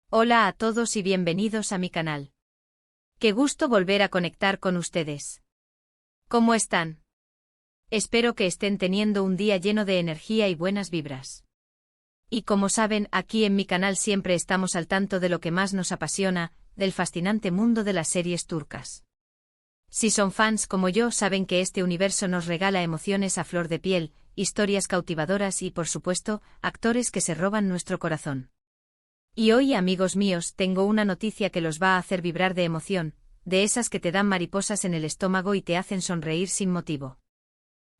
Hola a todos y bienvenidos a mi canal. Qué gusto volver a conectar con ustedes. ¿Cómo están? Espero que estén teniendo un día lleno de energía y buenas vibras. Y como saben, aquí en mi canal siempre estamos al tanto de lo que más nos apasiona, del fascinante mundo de las series turcas. Si son fans como yo, saben que este universo nos regala emociones a flor de piel, historias cautivadoras y, por supuesto, actores que se roban nuestro corazón. Y hoy, amigos míos, tengo una noticia que los va a hacer vibrar de emoción, de esas que te dan mariposas en el estómago y te hacen sonreír sin motivo.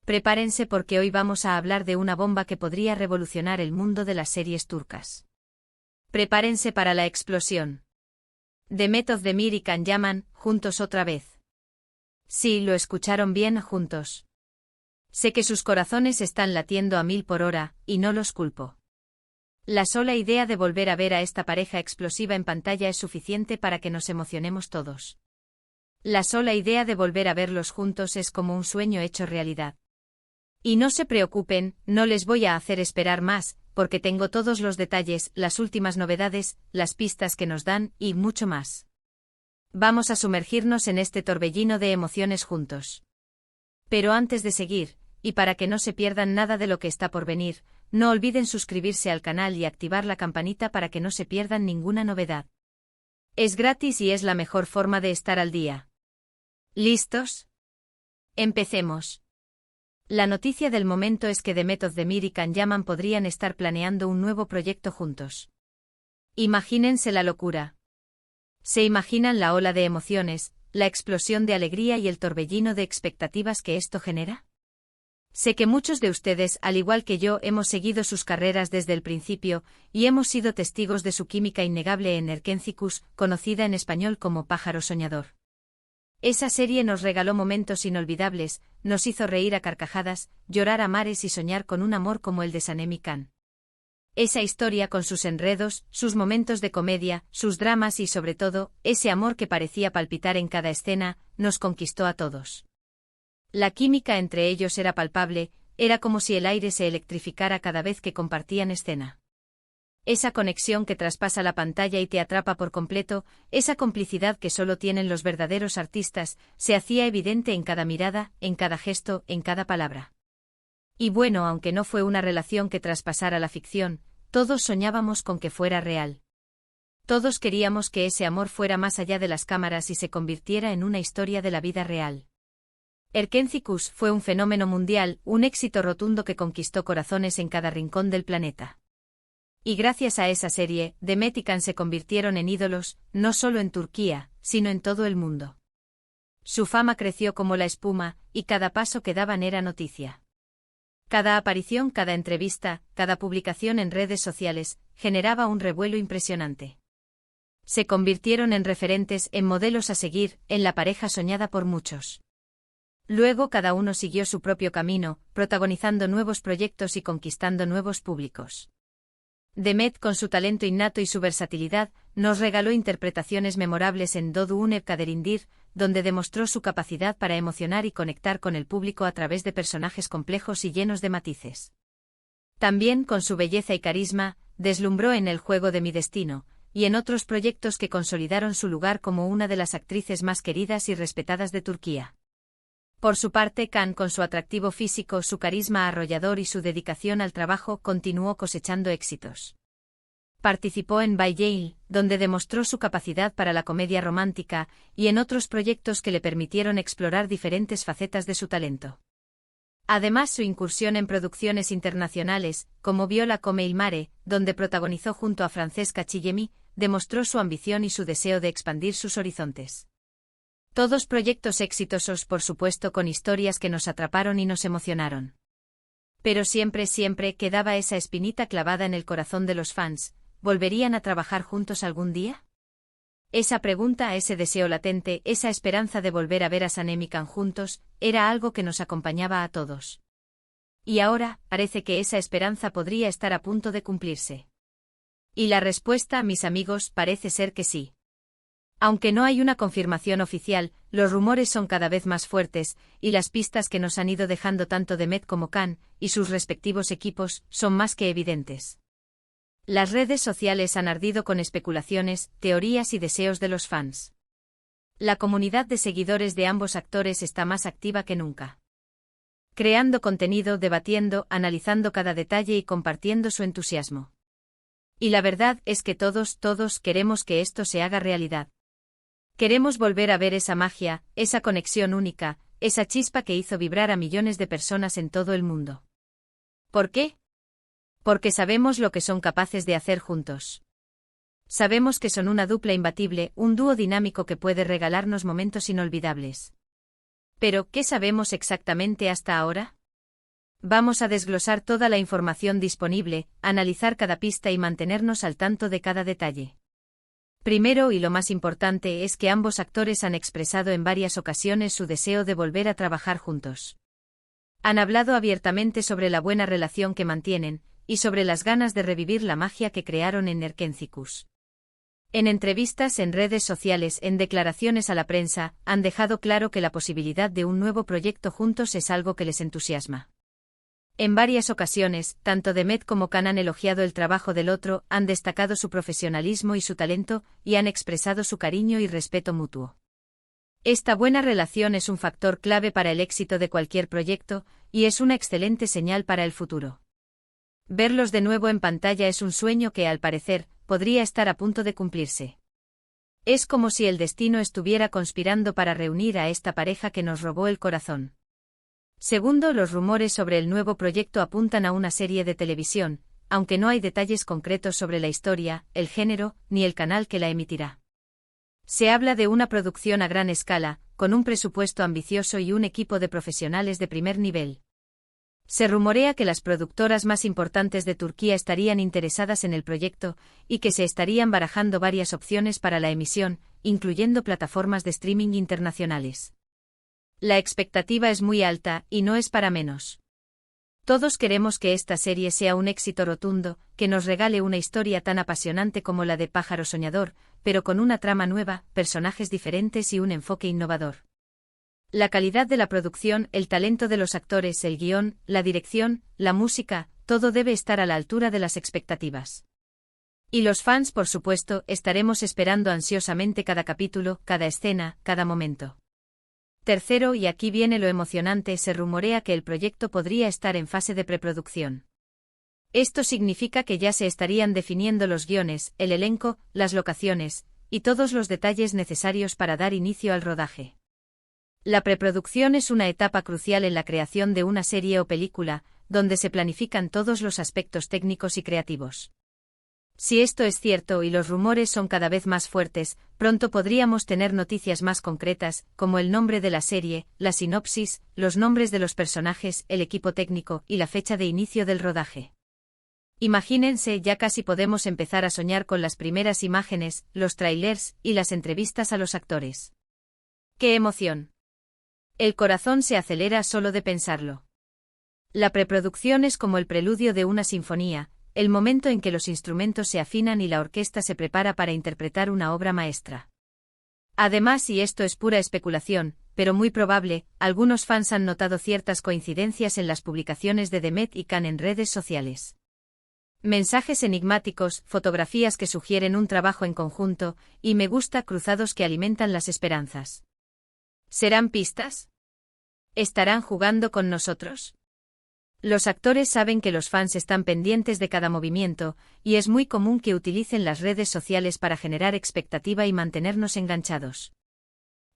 Prepárense porque hoy vamos a hablar de una bomba que podría revolucionar el mundo de las series turcas. Prepárense para la explosión. Demet Özdemir y Can Yaman, juntos otra vez. Sí, lo escucharon bien, juntos. Sé que sus corazones están latiendo a 1000 por hora, y no los culpo. La sola idea de volver a ver a esta pareja explosiva en pantalla es suficiente para que nos emocionemos todos. La sola idea de volver a verlos juntos es como un sueño hecho realidad. Y no se preocupen, no les voy a hacer esperar más, porque tengo todos los detalles, las últimas novedades, las pistas que nos dan, y mucho más. Vamos a sumergirnos en este torbellino de emociones juntos. Pero antes de seguir, y para que no se pierdan nada de lo que está por venir, no olviden suscribirse al canal y activar la campanita para que no se pierdan ninguna novedad. Es gratis y es la mejor forma de estar al día. ¿Listos? Empecemos. La noticia del momento es que Demet Özdemir y Can Yaman podrían estar planeando un nuevo proyecto juntos. Imagínense la locura. ¿Se imaginan la ola de emociones, la explosión de alegría y el torbellino de expectativas que esto genera? Sé que muchos de ustedes, al igual que yo, hemos seguido sus carreras desde el principio, y hemos sido testigos de su química innegable en Erkenzicus, conocida en español como Pájaro Soñador. Esa serie nos regaló momentos inolvidables, nos hizo reír a carcajadas, llorar a mares y soñar con un amor como el de Sanem y Can. Esa historia con sus enredos, sus momentos de comedia, sus dramas y sobre todo, ese amor que parecía palpitar en cada escena, nos conquistó a todos. La química entre ellos era palpable, era como si el aire se electrificara cada vez que compartían escena. Esa conexión que traspasa la pantalla y te atrapa por completo, esa complicidad que solo tienen los verdaderos artistas, se hacía evidente en cada mirada, en cada gesto, en cada palabra. Y bueno, aunque no fue una relación que traspasara la ficción, todos soñábamos con que fuera real. Todos queríamos que ese amor fuera más allá de las cámaras y se convirtiera en una historia de la vida real. Erkenzicus fue un fenómeno mundial, un éxito rotundo que conquistó corazones en cada rincón del planeta. Y gracias a esa serie, Demet y Can se convirtieron en ídolos, no solo en Turquía, sino en todo el mundo. Su fama creció como la espuma, y cada paso que daban era noticia. Cada aparición, cada entrevista, cada publicación en redes sociales, generaba un revuelo impresionante. Se convirtieron en referentes, en modelos a seguir, en la pareja soñada por muchos. Luego cada uno siguió su propio camino, protagonizando nuevos proyectos y conquistando nuevos públicos. Demet, con su talento innato y su versatilidad, nos regaló interpretaciones memorables en Doğduğun Kaderindir, donde demostró su capacidad para emocionar y conectar con el público a través de personajes complejos y llenos de matices. También, con su belleza y carisma, deslumbró en El juego de mi destino, y en otros proyectos que consolidaron su lugar como una de las actrices más queridas y respetadas de Turquía. Por su parte, Can, con su atractivo físico, su carisma arrollador y su dedicación al trabajo, continuó cosechando éxitos. Participó en Bay Jail, donde demostró su capacidad para la comedia romántica, y en otros proyectos que le permitieron explorar diferentes facetas de su talento. Además, su incursión en producciones internacionales, como Viola come il mare, donde protagonizó junto a Francesca Chillemi, demostró su ambición y su deseo de expandir sus horizontes. Todos proyectos exitosos, por supuesto, con historias que nos atraparon y nos emocionaron. Pero siempre quedaba esa espinita clavada en el corazón de los fans. ¿Volverían a trabajar juntos algún día? Esa pregunta, ese deseo latente, esa esperanza de volver a ver a Sanem y Can juntos, era algo que nos acompañaba a todos. Y ahora, parece que esa esperanza podría estar a punto de cumplirse. Y la respuesta, mis amigos, parece ser que sí. Aunque no hay una confirmación oficial, los rumores son cada vez más fuertes, y las pistas que nos han ido dejando tanto Demet como Can, y sus respectivos equipos, son más que evidentes. Las redes sociales han ardido con especulaciones, teorías y deseos de los fans. La comunidad de seguidores de ambos actores está más activa que nunca. Creando contenido, debatiendo, analizando cada detalle y compartiendo su entusiasmo. Y la verdad es que todos queremos que esto se haga realidad. Queremos volver a ver esa magia, esa conexión única, esa chispa que hizo vibrar a millones de personas en todo el mundo. ¿Por qué? Porque sabemos lo que son capaces de hacer juntos. Sabemos que son una dupla imbatible, un dúo dinámico que puede regalarnos momentos inolvidables. Pero, ¿qué sabemos exactamente hasta ahora? Vamos a desglosar toda la información disponible, analizar cada pista y mantenernos al tanto de cada detalle. Primero y lo más importante es que ambos actores han expresado en varias ocasiones su deseo de volver a trabajar juntos. Han hablado abiertamente sobre la buena relación que mantienen, y sobre las ganas de revivir la magia que crearon en Erkénzicus. En entrevistas en redes sociales, en declaraciones a la prensa, han dejado claro que la posibilidad de un nuevo proyecto juntos es algo que les entusiasma. En varias ocasiones, tanto Demet como Can han elogiado el trabajo del otro, han destacado su profesionalismo y su talento, y han expresado su cariño y respeto mutuo. Esta buena relación es un factor clave para el éxito de cualquier proyecto, y es una excelente señal para el futuro. Verlos de nuevo en pantalla es un sueño que, al parecer, podría estar a punto de cumplirse. Es como si el destino estuviera conspirando para reunir a esta pareja que nos robó el corazón. Segundo, los rumores sobre el nuevo proyecto apuntan a una serie de televisión, aunque no hay detalles concretos sobre la historia, el género, ni el canal que la emitirá. Se habla de una producción a gran escala, con un presupuesto ambicioso y un equipo de profesionales de primer nivel. Se rumorea que las productoras más importantes de Turquía estarían interesadas en el proyecto, y que se estarían barajando varias opciones para la emisión, incluyendo plataformas de streaming internacionales. La expectativa es muy alta, y no es para menos. Todos queremos que esta serie sea un éxito rotundo, que nos regale una historia tan apasionante como la de Pájaro Soñador, pero con una trama nueva, personajes diferentes y un enfoque innovador. La calidad de la producción, el talento de los actores, el guión, la dirección, la música, todo debe estar a la altura de las expectativas. Y los fans, por supuesto, estaremos esperando ansiosamente cada capítulo, cada escena, cada momento. Tercero, y aquí viene lo emocionante, se rumorea que el proyecto podría estar en fase de preproducción. Esto significa que ya se estarían definiendo los guiones, el elenco, las locaciones, y todos los detalles necesarios para dar inicio al rodaje. La preproducción es una etapa crucial en la creación de una serie o película, donde se planifican todos los aspectos técnicos y creativos. Si esto es cierto y los rumores son cada vez más fuertes, pronto podríamos tener noticias más concretas, como el nombre de la serie, la sinopsis, los nombres de los personajes, el equipo técnico y la fecha de inicio del rodaje. Imagínense, ya casi podemos empezar a soñar con las primeras imágenes, los trailers y las entrevistas a los actores. ¡Qué emoción! El corazón se acelera solo de pensarlo. La preproducción es como el preludio de una sinfonía, el momento en que los instrumentos se afinan y la orquesta se prepara para interpretar una obra maestra. Además, y esto es pura especulación, pero muy probable, algunos fans han notado ciertas coincidencias en las publicaciones de Demet y Can en redes sociales. Mensajes enigmáticos, fotografías que sugieren un trabajo en conjunto, y me gusta cruzados que alimentan las esperanzas. ¿Serán pistas? ¿Estarán jugando con nosotros? Los actores saben que los fans están pendientes de cada movimiento, y es muy común que utilicen las redes sociales para generar expectativa y mantenernos enganchados.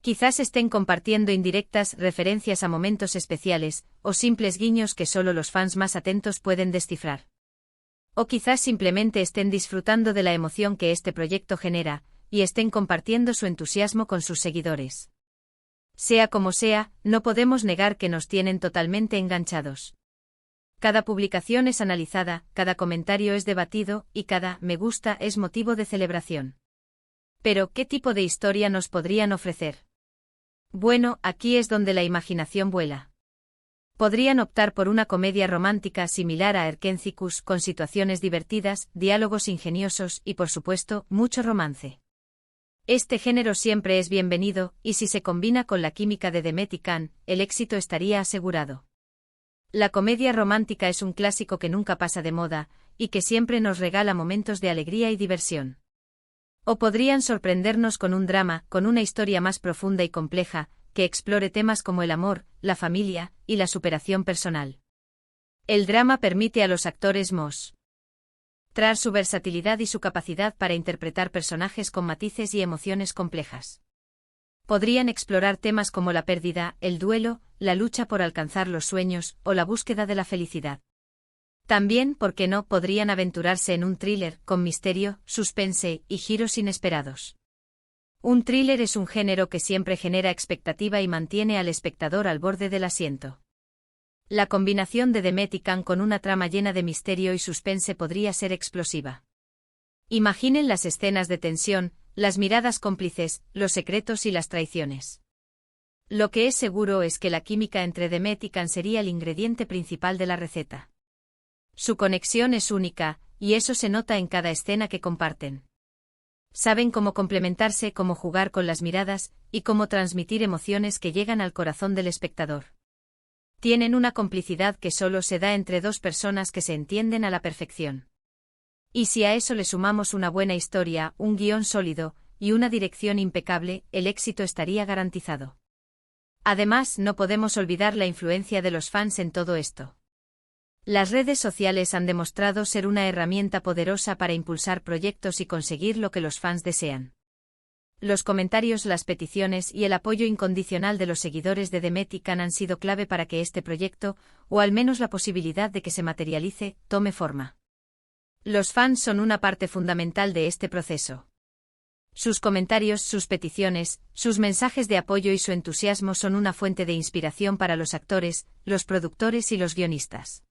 Quizás estén compartiendo indirectas, referencias a momentos especiales, o simples guiños que solo los fans más atentos pueden descifrar. O quizás simplemente estén disfrutando de la emoción que este proyecto genera, y estén compartiendo su entusiasmo con sus seguidores. Sea como sea, no podemos negar que nos tienen totalmente enganchados. Cada publicación es analizada, cada comentario es debatido, y cada me gusta es motivo de celebración. Pero, ¿qué tipo de historia nos podrían ofrecer? Bueno, aquí es donde la imaginación vuela. Podrían optar por una comedia romántica similar a Erkénzicus, con situaciones divertidas, diálogos ingeniosos y, por supuesto, mucho romance. Este género siempre es bienvenido, y si se combina con la química de Demet y Can, el éxito estaría asegurado. La comedia romántica es un clásico que nunca pasa de moda, y que siempre nos regala momentos de alegría y diversión. O podrían sorprendernos con un drama, con una historia más profunda y compleja, que explore temas como el amor, la familia y la superación personal. El drama permite a los actores mostrar su versatilidad y su capacidad para interpretar personajes con matices y emociones complejas. Podrían explorar temas como la pérdida, el duelo, la lucha por alcanzar los sueños o la búsqueda de la felicidad. También, ¿por qué no?, podrían aventurarse en un thriller, con misterio, suspense y giros inesperados. Un thriller es un género que siempre genera expectativa y mantiene al espectador al borde del asiento. La combinación de Demet y Can con una trama llena de misterio y suspense podría ser explosiva. Imaginen las escenas de tensión, las miradas cómplices, los secretos y las traiciones. Lo que es seguro es que la química entre Demet y Can sería el ingrediente principal de la receta. Su conexión es única, y eso se nota en cada escena que comparten. Saben cómo complementarse, cómo jugar con las miradas, y cómo transmitir emociones que llegan al corazón del espectador. Tienen una complicidad que solo se da entre dos personas que se entienden a la perfección. Y si a eso le sumamos una buena historia, un guión sólido, y una dirección impecable, el éxito estaría garantizado. Además, no podemos olvidar la influencia de los fans en todo esto. Las redes sociales han demostrado ser una herramienta poderosa para impulsar proyectos y conseguir lo que los fans desean. Los comentarios, las peticiones y el apoyo incondicional de los seguidores de Demet y Can han sido clave para que este proyecto, o al menos la posibilidad de que se materialice, tome forma. Los fans son una parte fundamental de este proceso. Sus comentarios, sus peticiones, sus mensajes de apoyo y su entusiasmo son una fuente de inspiración para los actores, los productores y los guionistas.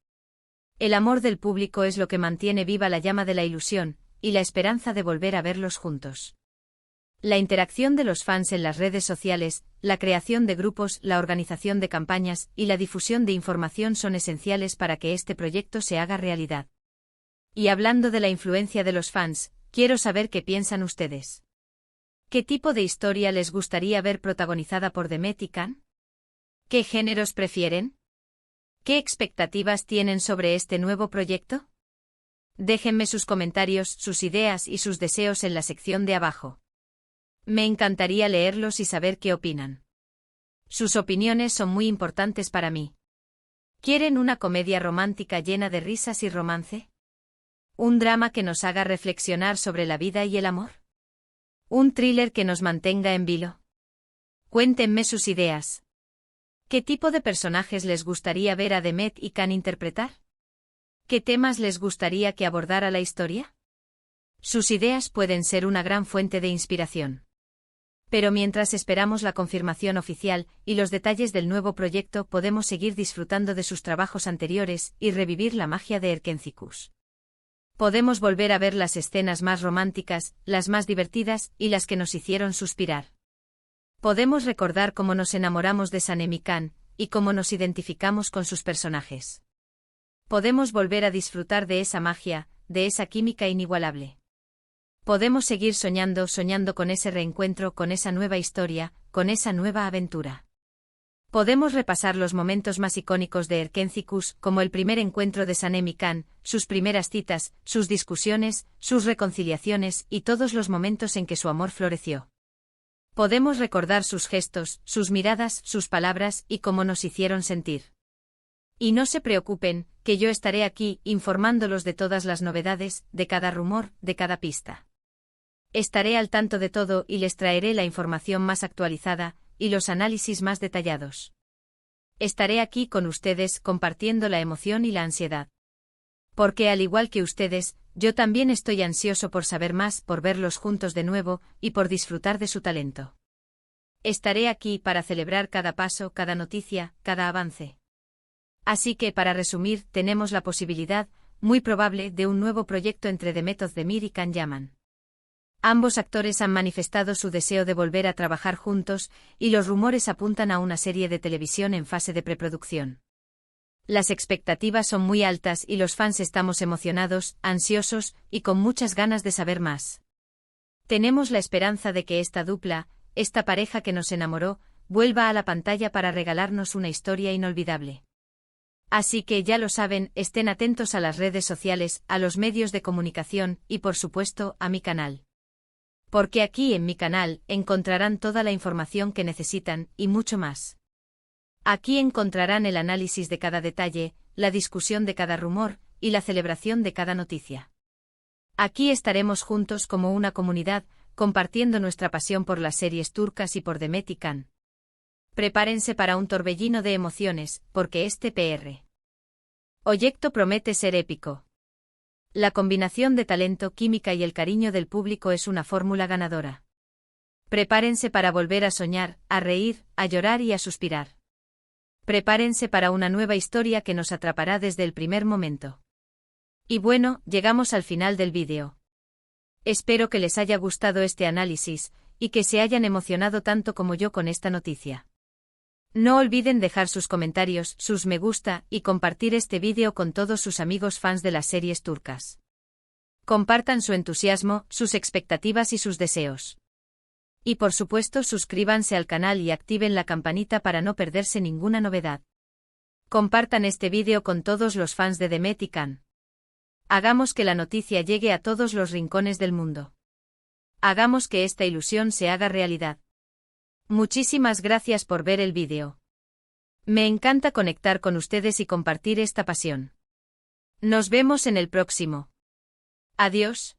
El amor del público es lo que mantiene viva la llama de la ilusión, y la esperanza de volver a verlos juntos. La interacción de los fans en las redes sociales, la creación de grupos, la organización de campañas y la difusión de información son esenciales para que este proyecto se haga realidad. Y hablando de la influencia de los fans, quiero saber qué piensan ustedes. ¿Qué tipo de historia les gustaría ver protagonizada por Demet y Can? ¿Qué géneros prefieren? ¿Qué expectativas tienen sobre este nuevo proyecto? Déjenme sus comentarios, sus ideas y sus deseos en la sección de abajo. Me encantaría leerlos y saber qué opinan. Sus opiniones son muy importantes para mí. ¿Quieren una comedia romántica llena de risas y romance? ¿Un drama que nos haga reflexionar sobre la vida y el amor? ¿Un thriller que nos mantenga en vilo? Cuéntenme sus ideas. ¿Qué tipo de personajes les gustaría ver a Demet y Can interpretar? ¿Qué temas les gustaría que abordara la historia? Sus ideas pueden ser una gran fuente de inspiración. Pero mientras esperamos la confirmación oficial y los detalles del nuevo proyecto, podemos seguir disfrutando de sus trabajos anteriores y revivir la magia de Erkénzicus. Podemos volver a ver las escenas más románticas, las más divertidas y las que nos hicieron suspirar. Podemos recordar cómo nos enamoramos de Sanem y Can, y cómo nos identificamos con sus personajes. Podemos volver a disfrutar de esa magia, de esa química inigualable. Podemos seguir soñando con ese reencuentro, con esa nueva historia, con esa nueva aventura. Podemos repasar los momentos más icónicos de Erkénzicus, como el primer encuentro de Sanem y Can, sus primeras citas, sus discusiones, sus reconciliaciones y todos los momentos en que su amor floreció. Podemos recordar sus gestos, sus miradas, sus palabras y cómo nos hicieron sentir. Y no se preocupen, que yo estaré aquí, informándolos de todas las novedades, de cada rumor, de cada pista. Estaré al tanto de todo y les traeré la información más actualizada y los análisis más detallados. Estaré aquí con ustedes compartiendo la emoción y la ansiedad. Porque al igual que ustedes, yo también estoy ansioso por saber más, por verlos juntos de nuevo y por disfrutar de su talento. Estaré aquí para celebrar cada paso, cada noticia, cada avance. Así que, para resumir, tenemos la posibilidad, muy probable, de un nuevo proyecto entre Demet Özdemir y Can Yaman. Ambos actores han manifestado su deseo de volver a trabajar juntos, y los rumores apuntan a una serie de televisión en fase de preproducción. Las expectativas son muy altas y los fans estamos emocionados, ansiosos y con muchas ganas de saber más. Tenemos la esperanza de que esta dupla, esta pareja que nos enamoró, vuelva a la pantalla para regalarnos una historia inolvidable. Así que ya lo saben, estén atentos a las redes sociales, a los medios de comunicación y por supuesto a mi canal. Porque aquí en mi canal encontrarán toda la información que necesitan y mucho más. Aquí encontrarán el análisis de cada detalle, la discusión de cada rumor y la celebración de cada noticia. Aquí estaremos juntos como una comunidad, compartiendo nuestra pasión por las series turcas y por Demet y Can. Prepárense para un torbellino de emociones, porque este proyecto promete ser épico. La combinación de talento, química y el cariño del público es una fórmula ganadora. Prepárense para volver a soñar, a reír, a llorar y a suspirar. Prepárense para una nueva historia que nos atrapará desde el primer momento. Y bueno, llegamos al final del vídeo. Espero que les haya gustado este análisis, y que se hayan emocionado tanto como yo con esta noticia. No olviden dejar sus comentarios, sus me gusta y compartir este vídeo con todos sus amigos fans de las series turcas. Compartan su entusiasmo, sus expectativas y sus deseos. Y por supuesto suscríbanse al canal y activen la campanita para no perderse ninguna novedad. Compartan este vídeo con todos los fans de Demet y Can. Hagamos que la noticia llegue a todos los rincones del mundo. Hagamos que esta ilusión se haga realidad. Muchísimas gracias por ver el vídeo. Me encanta conectar con ustedes y compartir esta pasión. Nos vemos en el próximo. Adiós.